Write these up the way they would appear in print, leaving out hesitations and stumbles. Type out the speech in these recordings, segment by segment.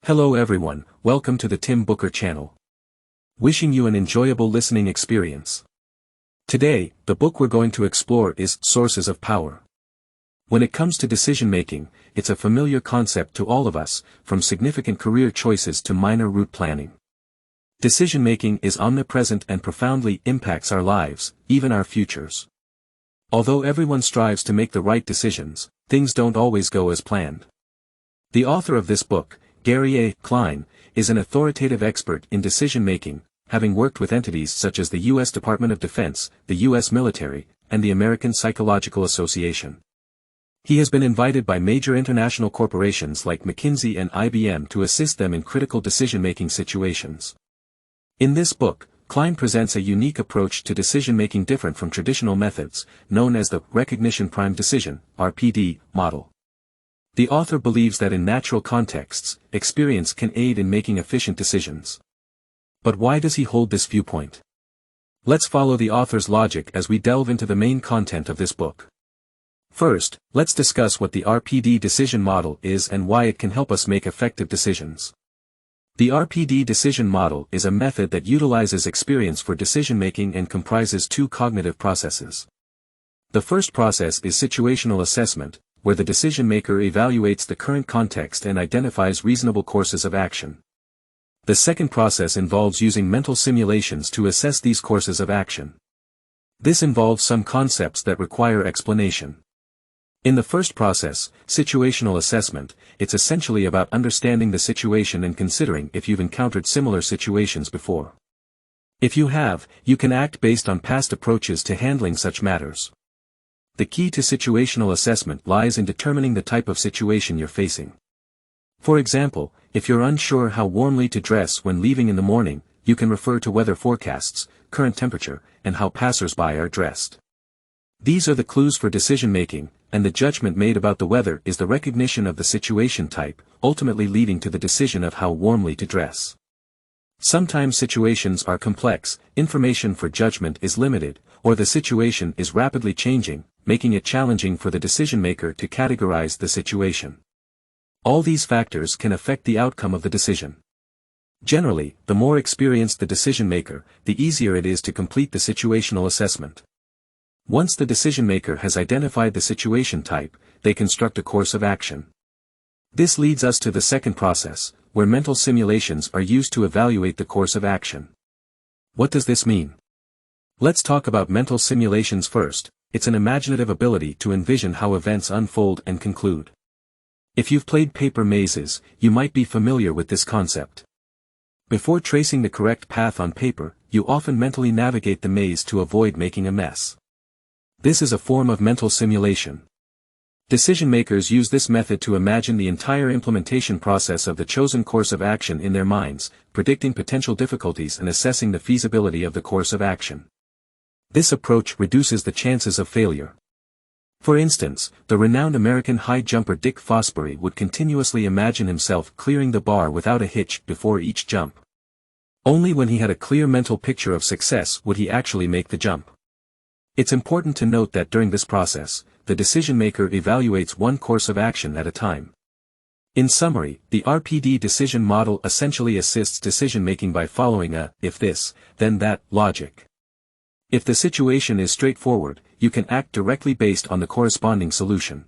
Hello everyone, welcome to the Tim Booker channel. Wishing you an enjoyable listening experience. Today, the book we're going to explore is Sources of Power. When it comes to decision making, it's a familiar concept to all of us, from significant career choices to minor route planning. Decision making is omnipresent and profoundly impacts our lives, even our futures. Although everyone strives to make the right decisions, things don't always go as planned. The author of this book, Gary Klein, is an authoritative expert in decision-making, having worked with entities such as the U.S. Department of Defense, the U.S. military, and the American Psychological Association. He has been invited by major international corporations like McKinsey and IBM to assist them in critical decision-making situations. In this book, Klein presents a unique approach to decision-making different from traditional methods, known as the Recognition Prime Decision (RPD) model. The author believes that in natural contexts, experience can aid in making efficient decisions. But why does he hold this viewpoint? Let's follow the author's logic as we delve into the main content of this book. First, let's discuss what the RPD decision model is and why it can help us make effective decisions. The RPD decision model is a method that utilizes experience for decision-making and comprises two cognitive processes. The first process is situational assessment, where the decision-maker evaluates the current context and identifies reasonable courses of action. The second process involves using mental simulations to assess these courses of action. This involves some concepts that require explanation. In the first process, situational assessment, it's essentially about understanding the situation and considering if you've encountered similar situations before. If you have, you can act based on past approaches to handling such matters. The key to situational assessment lies in determining the type of situation you're facing. For example, if you're unsure how warmly to dress when leaving in the morning, you can refer to weather forecasts, current temperature, and how passers-by are dressed. These are the clues for decision-making, and the judgment made about the weather is the recognition of the situation type, ultimately leading to the decision of how warmly to dress. Sometimes situations are complex, information for judgment is limited, or the situation is rapidly changing, making it challenging for the decision-maker to categorize the situation. All these factors can affect the outcome of the decision. Generally, the more experienced the decision-maker, the easier it is to complete the situational assessment. Once the decision-maker has identified the situation type, they construct a course of action. This leads us to the second process, where mental simulations are used to evaluate the course of action. What does this mean? Let's talk about mental simulations first. It's an imaginative ability to envision how events unfold and conclude. If you've played paper mazes, you might be familiar with this concept. Before tracing the correct path on paper, you often mentally navigate the maze to avoid making a mess. This is a form of mental simulation. Decision-makers use this method to imagine the entire implementation process of the chosen course of action in their minds, predicting potential difficulties and assessing the feasibility of the course of action. This approach reduces the chances of failure. For instance, the renowned American high jumper Dick Fosbury would continuously imagine himself clearing the bar without a hitch before each jump. Only when he had a clear mental picture of success would he actually make the jump. It's important to note that during this process, the decision-maker evaluates one course of action at a time. In summary, the RPD decision model essentially assists decision-making by following a if this, then that logic. If the situation is straightforward, you can act directly based on the corresponding solution.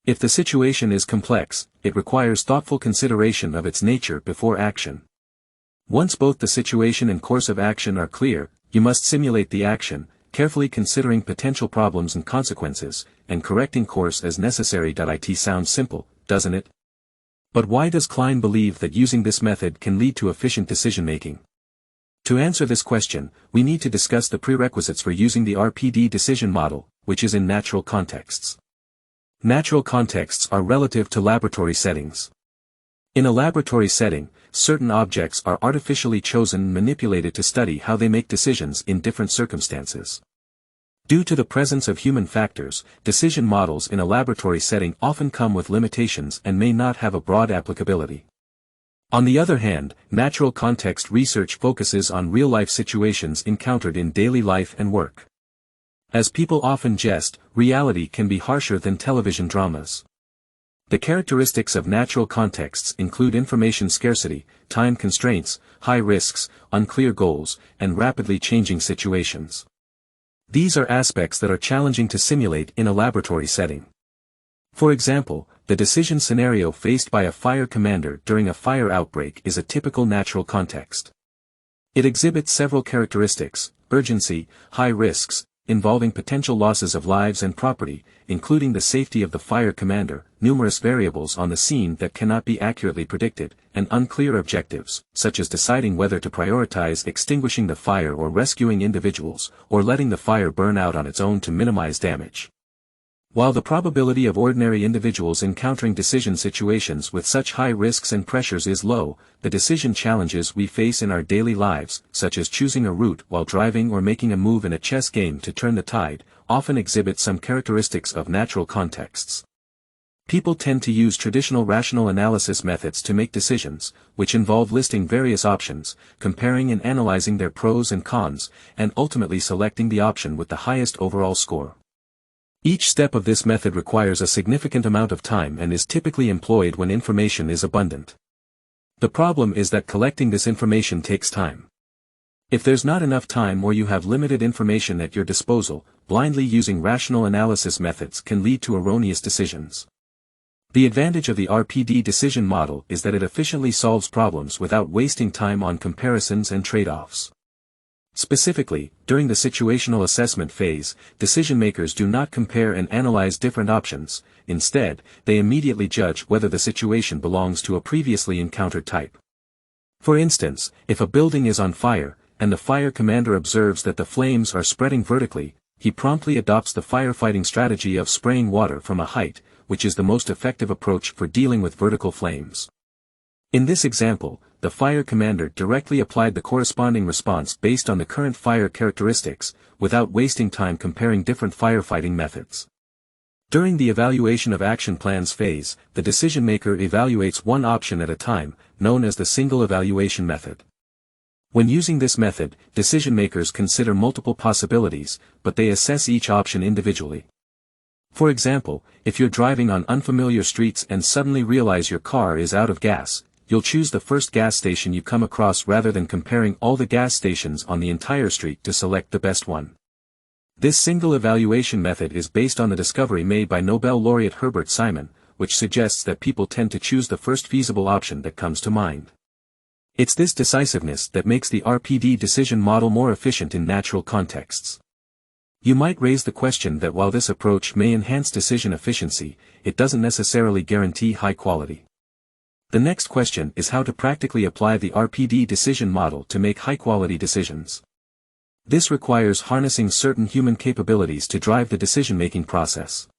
If the situation is complex, it requires thoughtful consideration of its nature before action. Once both the situation and course of action are clear, you must simulate the action, carefully considering potential problems and consequences, and correcting course as necessary. It sounds simple, doesn't it? But why does Klein believe that using this method can lead to efficient decision-making? To answer this question, we need to discuss the prerequisites for using the RPD decision model, which is in natural contexts. Natural contexts are relative to laboratory settings. In a laboratory setting, certain objects are artificially chosen and manipulated to study how they make decisions in different circumstances. Due to the presence of human factors, decision models in a laboratory setting often come with limitations and may not have a broad applicability. On the other hand, natural context research focuses on real-life situations encountered in daily life and work. As people often jest, reality can be harsher than television dramas. The characteristics of natural contexts include information scarcity, time constraints, high risks, unclear goals, and rapidly changing situations. These are aspects that are challenging to simulate in a laboratory setting. For example, the decision scenario faced by a fire commander during a fire outbreak is a typical natural context. It exhibits several characteristics: urgency, high risks, involving potential losses of lives and property, including the safety of the fire commander, numerous variables on the scene that cannot be accurately predicted, and unclear objectives, such as deciding whether to prioritize extinguishing the fire or rescuing individuals, or letting the fire burn out on its own to minimize damage. While the probability of ordinary individuals encountering decision situations with such high risks and pressures is low, the decision challenges we face in our daily lives, such as choosing a route while driving or making a move in a chess game to turn the tide, often exhibit some characteristics of natural contexts. People tend to use traditional rational analysis methods to make decisions, which involve listing various options, comparing and analyzing their pros and cons, and ultimately selecting the option with the highest overall score. Each step of this method requires a significant amount of time and is typically employed when information is abundant. The problem is that collecting this information takes time. If there's not enough time or you have limited information at your disposal, blindly using rational analysis methods can lead to erroneous decisions. The advantage of the RPD decision model is that it efficiently solves problems without wasting time on comparisons and trade-offs. Specifically, during the situational assessment phase, decision-makers do not compare and analyze different options. Instead, they immediately judge whether the situation belongs to a previously encountered type. For instance, if a building is on fire, and the fire commander observes that the flames are spreading vertically, he promptly adopts the firefighting strategy of spraying water from a height, which is the most effective approach for dealing with vertical flames. In this example, the fire commander directly applied the corresponding response based on the current fire characteristics, without wasting time comparing different firefighting methods. During the evaluation of action plans phase, the decision-maker evaluates one option at a time, known as the single evaluation method. When using this method, decision-makers consider multiple possibilities, but they assess each option individually. For example, if you're driving on unfamiliar streets and suddenly realize your car is out of gas, you'll choose the first gas station you come across rather than comparing all the gas stations on the entire street to select the best one. This single evaluation method is based on the discovery made by Nobel laureate Herbert Simon, which suggests that people tend to choose the first feasible option that comes to mind. It's this decisiveness that makes the RPD decision model more efficient in natural contexts. You might raise the question that while this approach may enhance decision efficiency, it doesn't necessarily guarantee high quality. The next question is how to practically apply the RPD decision model to make high-quality decisions. This requires harnessing certain human capabilities to drive the decision-making process.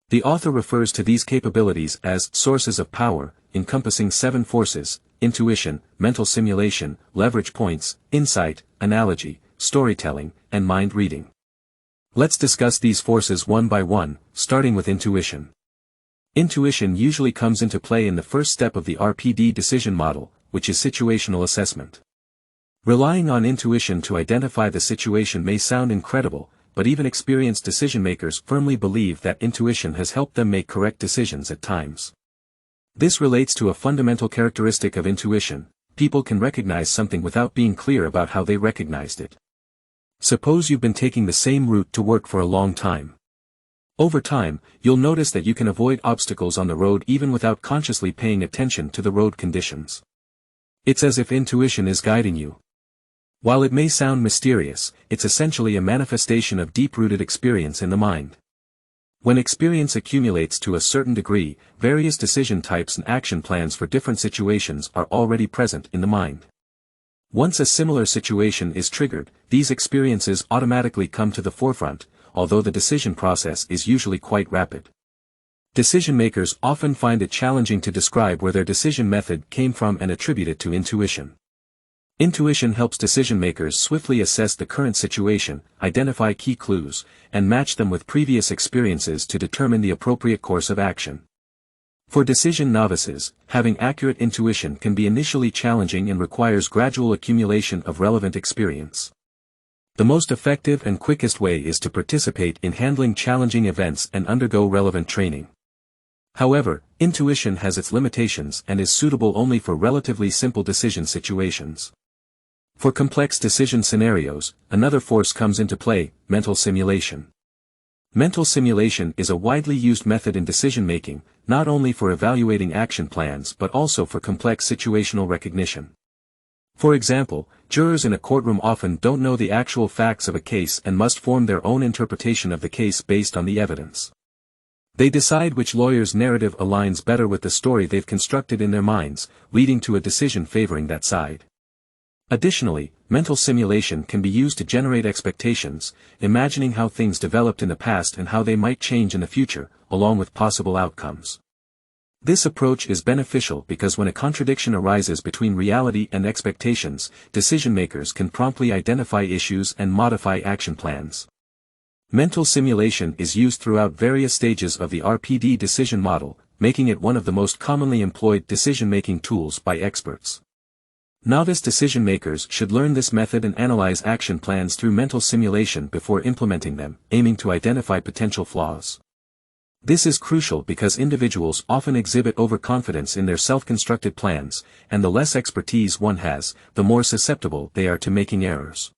The author refers to these capabilities as sources of power, encompassing 7 forces: intuition, mental simulation, leverage points, insight, analogy, storytelling, and mind reading. Let's discuss these forces one by one, starting with intuition. Intuition usually comes into play in the first step of the RPD decision model, which is situational assessment. Relying on intuition to identify the situation may sound incredible, but even experienced decision-makers firmly believe that intuition has helped them make correct decisions at times. This relates to a fundamental characteristic of intuition: people can recognize something without being clear about how they recognized it. Suppose you've been taking the same route to work for a long time. Over time, you'll notice that you can avoid obstacles on the road even without consciously paying attention to the road conditions. It's as if intuition is guiding you. While it may sound mysterious, it's essentially a manifestation of deep-rooted experience in the mind. When experience accumulates to a certain degree, various decision types and action plans for different situations are already present in the mind. Once a similar situation is triggered, these experiences automatically come to the forefront, although the decision process is usually quite rapid. Decision-makers often find it challenging to describe where their decision method came from and attribute it to intuition. Intuition helps decision-makers swiftly assess the current situation, identify key clues, and match them with previous experiences to determine the appropriate course of action. For decision novices, having accurate intuition can be initially challenging and requires gradual accumulation of relevant experience. The most effective and quickest way is to participate in handling challenging events and undergo relevant training. However, intuition has its limitations and is suitable only for relatively simple decision situations. For complex decision scenarios, another force comes into play: mental simulation. Mental simulation is a widely used method in decision-making, not only for evaluating action plans but also for complex situational recognition. For example, jurors in a courtroom often don't know the actual facts of a case and must form their own interpretation of the case based on the evidence. They decide which lawyer's narrative aligns better with the story they've constructed in their minds, leading to a decision favoring that side. Additionally, mental simulation can be used to generate expectations, imagining how things developed in the past and how they might change in the future, along with possible outcomes. This approach is beneficial because when a contradiction arises between reality and expectations, decision-makers can promptly identify issues and modify action plans. Mental simulation is used throughout various stages of the RPD decision model, making it one of the most commonly employed decision-making tools by experts. Novice decision-makers should learn this method and analyze action plans through mental simulation before implementing them, aiming to identify potential flaws. This is crucial because individuals often exhibit overconfidence in their self-constructed plans, and the less expertise one has, the more susceptible they are to making errors.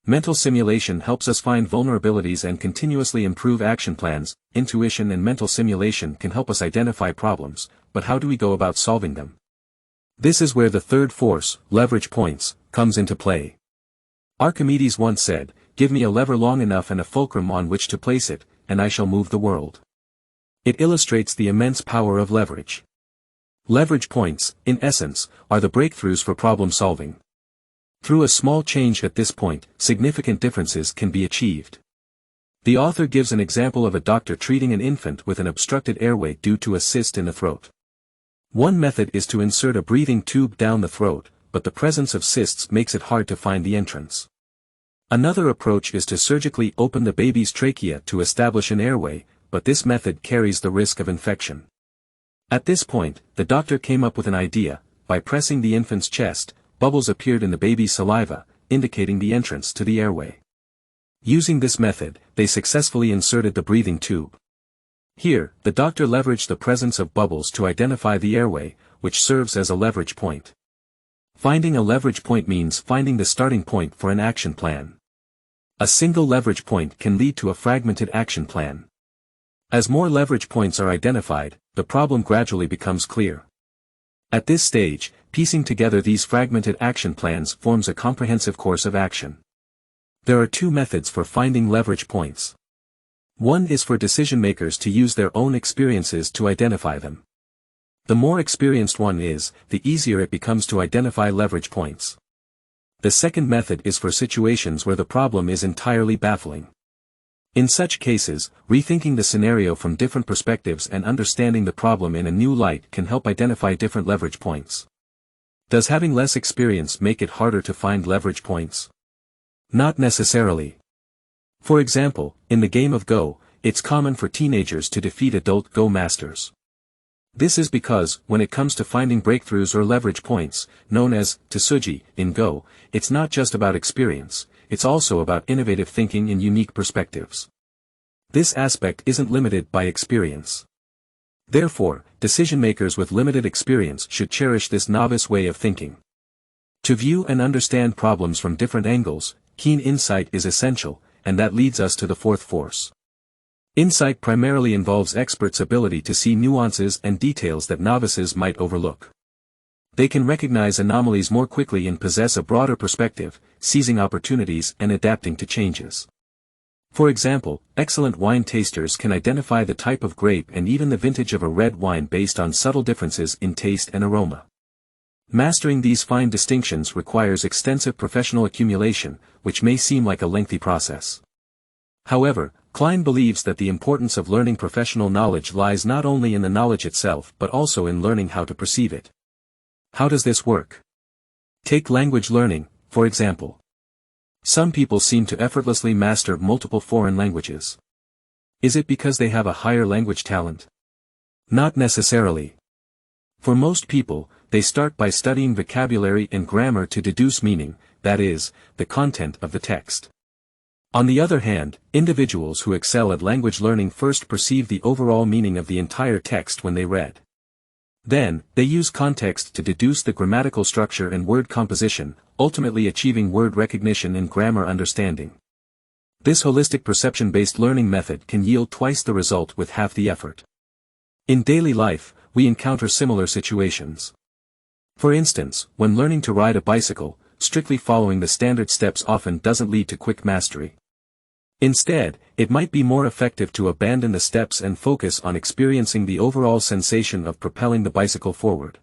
Mental simulation helps us find vulnerabilities and continuously improve action plans. Intuition and mental simulation can help us identify problems, but how do we go about solving them? This is where the third force, leverage points, comes into play. Archimedes once said, "Give me a lever long enough and a fulcrum on which to place it, and I shall move the world." It illustrates the immense power of leverage. Leverage points, in essence, are the breakthroughs for problem solving. Through a small change at this point, significant differences can be achieved. The author gives an example of a doctor treating an infant with an obstructed airway due to a cyst in the throat. One method is to insert a breathing tube down the throat, but the presence of cysts makes it hard to find the entrance. Another approach is to surgically open the baby's trachea to establish an airway, but this method carries the risk of infection. At this point, the doctor came up with an idea: by pressing the infant's chest, bubbles appeared in the baby's saliva, indicating the entrance to the airway. Using this method, they successfully inserted the breathing tube. Here, the doctor leveraged the presence of bubbles to identify the airway, which serves as a leverage point. Finding a leverage point means finding the starting point for an action plan. A single leverage point can lead to a fragmented action plan. As more leverage points are identified, the problem gradually becomes clear. At this stage, piecing together these fragmented action plans forms a comprehensive course of action. There are two methods for finding leverage points. One is for decision-makers to use their own experiences to identify them. The more experienced one is, the easier it becomes to identify leverage points. The second method is for situations where the problem is entirely baffling. In such cases, rethinking the scenario from different perspectives and understanding the problem in a new light can help identify different leverage points. Does having less experience make it harder to find leverage points? Not necessarily. For example, in the game of Go, it's common for teenagers to defeat adult Go masters. This is because, when it comes to finding breakthroughs or leverage points, known as tsuji in Go, it's not just about experience, it's also about innovative thinking and unique perspectives. This aspect isn't limited by experience. Therefore, decision-makers with limited experience should cherish this novice way of thinking. To view and understand problems from different angles, keen insight is essential, and that leads us to the fourth force. Insight primarily involves experts' ability to see nuances and details that novices might overlook. They can recognize anomalies more quickly and possess a broader perspective, seizing opportunities and adapting to changes. For example, excellent wine tasters can identify the type of grape and even the vintage of a red wine based on subtle differences in taste and aroma. Mastering these fine distinctions requires extensive professional accumulation, which may seem like a lengthy process. However, Klein believes that the importance of learning professional knowledge lies not only in the knowledge itself but also in learning how to perceive it. How does this work? Take language learning, for example. Some people seem to effortlessly master multiple foreign languages. Is it because they have a higher language talent? Not necessarily. For most people, they start by studying vocabulary and grammar to deduce meaning, that is, the content of the text. On the other hand, individuals who excel at language learning first perceive the overall meaning of the entire text when they read. Then, they use context to deduce the grammatical structure and word composition, ultimately achieving word recognition and grammar understanding. This holistic perception-based learning method can yield twice the result with half the effort. In daily life, we encounter similar situations. For instance, when learning to ride a bicycle, strictly following the standard steps often doesn't lead to quick mastery. Instead, it might be more effective to abandon the steps and focus on experiencing the overall sensation of propelling the bicycle forward.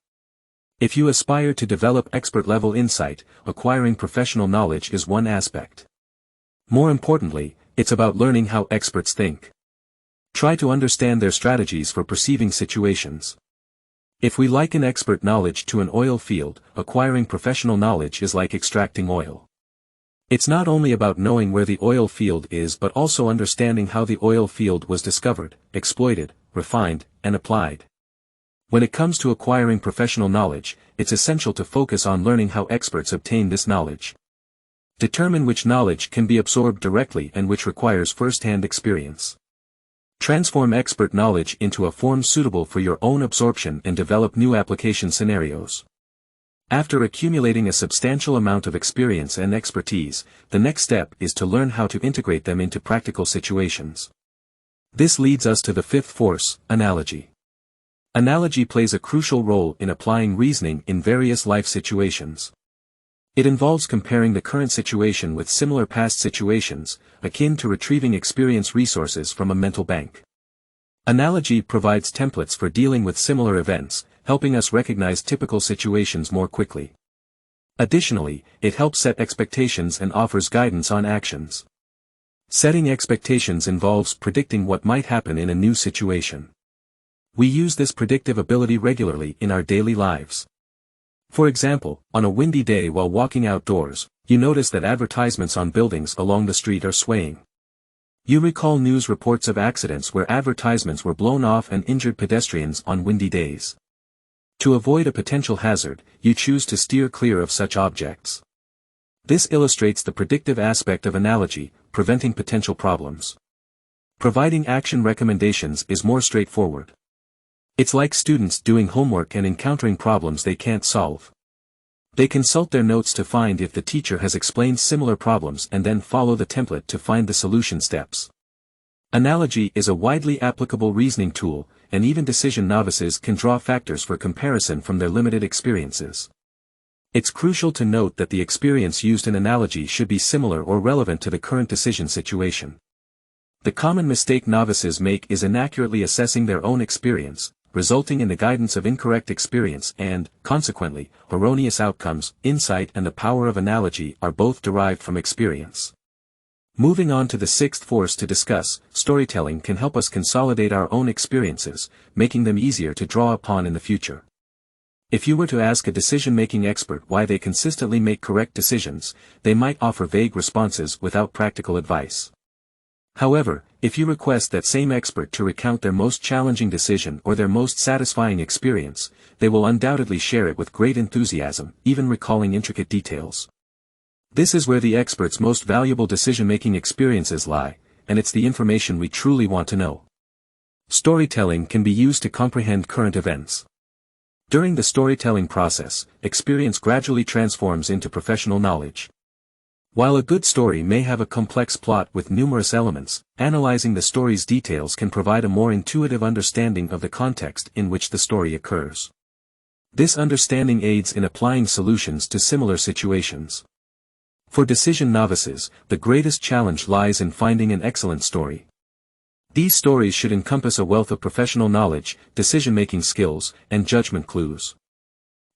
If you aspire to develop expert-level insight, acquiring professional knowledge is one aspect. More importantly, it's about learning how experts think. Try to understand their strategies for perceiving situations. If we liken expert knowledge to an oil field, acquiring professional knowledge is like extracting oil. It's not only about knowing where the oil field is but also understanding how the oil field was discovered, exploited, refined, and applied. When it comes to acquiring professional knowledge, it's essential to focus on learning how experts obtain this knowledge. Determine which knowledge can be absorbed directly and which requires first-hand experience. Transform expert knowledge into a form suitable for your own absorption and develop new application scenarios. After accumulating a substantial amount of experience and expertise, the next step is to learn how to integrate them into practical situations. This leads us to the fifth force, analogy. Analogy plays a crucial role in applying reasoning in various life situations. It involves comparing the current situation with similar past situations, akin to retrieving experience resources from a mental bank. Analogy provides templates for dealing with similar events, helping us recognize typical situations more quickly. Additionally, it helps set expectations and offers guidance on actions. Setting expectations involves predicting what might happen in a new situation. We use this predictive ability regularly in our daily lives. For example, on a windy day while walking outdoors, you notice that advertisements on buildings along the street are swaying. You recall news reports of accidents where advertisements were blown off and injured pedestrians on windy days. To avoid a potential hazard, you choose to steer clear of such objects. This illustrates the predictive aspect of analogy, preventing potential problems. Providing action recommendations is more straightforward. It's like students doing homework and encountering problems they can't solve. They consult their notes to find if the teacher has explained similar problems and then follow the template to find the solution steps. Analogy is a widely applicable reasoning tool, and even decision novices can draw factors for comparison from their limited experiences. It's crucial to note that the experience used in analogy should be similar or relevant to the current decision situation. The common mistake novices make is inaccurately assessing their own experience, resulting in the guidance of incorrect experience and, consequently, erroneous outcomes. Insight and the power of analogy are both derived from experience. Moving on to the sixth force to discuss, storytelling can help us consolidate our own experiences, making them easier to draw upon in the future. If you were to ask a decision-making expert why they consistently make correct decisions, they might offer vague responses without practical advice. However, if you request that same expert to recount their most challenging decision or their most satisfying experience, they will undoubtedly share it with great enthusiasm, even recalling intricate details. This is where the expert's most valuable decision-making experiences lie, and it's the information we truly want to know. Storytelling can be used to comprehend current events. During the storytelling process, experience gradually transforms into professional knowledge. While a good story may have a complex plot with numerous elements, analyzing the story's details can provide a more intuitive understanding of the context in which the story occurs. This understanding aids in applying solutions to similar situations. For decision novices, the greatest challenge lies in finding an excellent story. These stories should encompass a wealth of professional knowledge, decision-making skills, and judgment clues.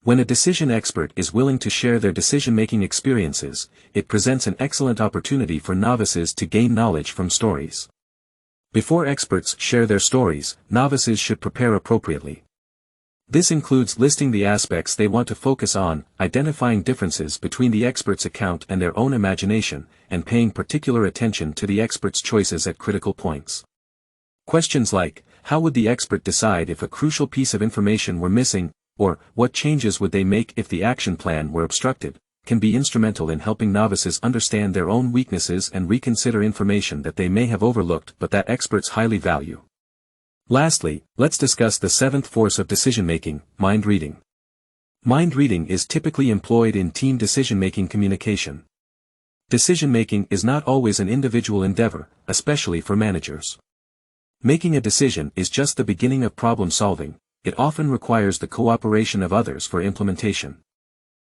When a decision expert is willing to share their decision-making experiences, it presents an excellent opportunity for novices to gain knowledge from stories. Before experts share their stories, novices should prepare appropriately. This includes listing the aspects they want to focus on, identifying differences between the expert's account and their own imagination, and paying particular attention to the expert's choices at critical points. Questions like, how would the expert decide if a crucial piece of information were missing, or what changes would they make if the action plan were obstructed, can be instrumental in helping novices understand their own weaknesses and reconsider information that they may have overlooked but that experts highly value. Lastly, let's discuss the seventh force of decision-making, mind reading. Mind reading is typically employed in team decision-making communication. Decision-making is not always an individual endeavor, especially for managers. Making a decision is just the beginning of problem-solving. It often requires the cooperation of others for implementation.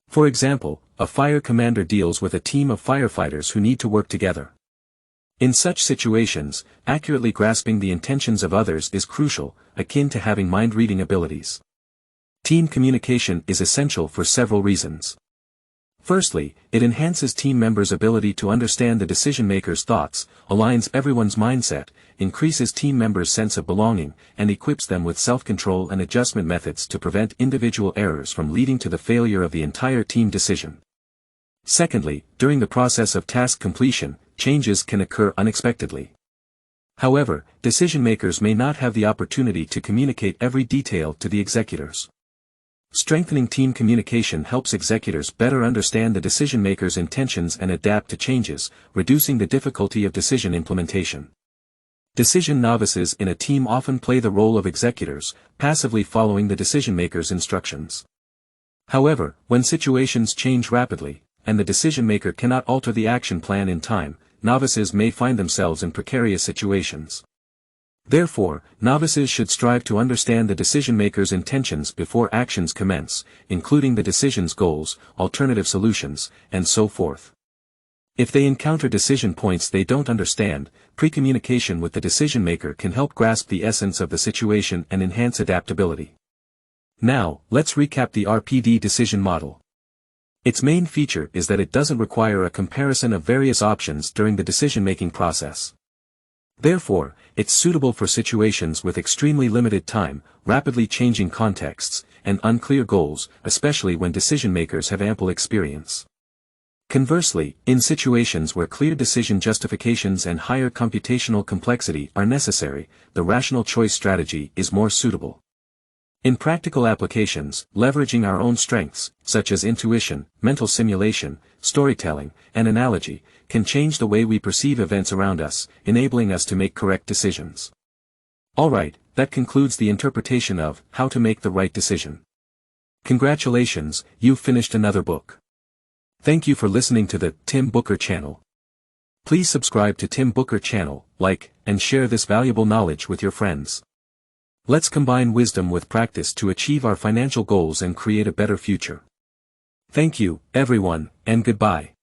For example, a fire commander deals with a team of firefighters who need to work together. In such situations, accurately grasping the intentions of others is crucial, akin to having mind-reading abilities. Team communication is essential for several reasons. Firstly, it enhances team members' ability to understand the decision-maker's thoughts, aligns everyone's mindset, increases team members' sense of belonging, and equips them with self-control and adjustment methods to prevent individual errors from leading to the failure of the entire team decision. Secondly, during the process of task completion, changes can occur unexpectedly. However, decision-makers may not have the opportunity to communicate every detail to the executors. Strengthening team communication helps executors better understand the decision-maker's intentions and adapt to changes, reducing the difficulty of decision implementation. Decision novices in a team often play the role of executors, passively following the decision-maker's instructions. However, when situations change rapidly, and the decision-maker cannot alter the action plan in time, novices may find themselves in precarious situations. Therefore, novices should strive to understand the decision-maker's intentions before actions commence, including the decision's goals, alternative solutions, and so forth. If they encounter decision points they don't understand, pre-communication with the decision-maker can help grasp the essence of the situation and enhance adaptability. Now, let's recap the RPD decision model. Its main feature is that it doesn't require a comparison of various options during the decision-making process. Therefore, it's suitable for situations with extremely limited time, rapidly changing contexts, and unclear goals, especially when decision-makers have ample experience. Conversely, in situations where clear decision justifications and higher computational complexity are necessary, the rational choice strategy is more suitable. In practical applications, leveraging our own strengths, such as intuition, mental simulation, storytelling, and analogy, can change the way we perceive events around us, enabling us to make correct decisions. Alright, that concludes the interpretation of how to make the right decision. Congratulations, you've finished another book. Thank you for listening to the Tim Booker channel. Please subscribe to Tim Booker channel, like, and share this valuable knowledge with your friends. Let's combine wisdom with practice to achieve our financial goals and create a better future. Thank you, everyone, and goodbye.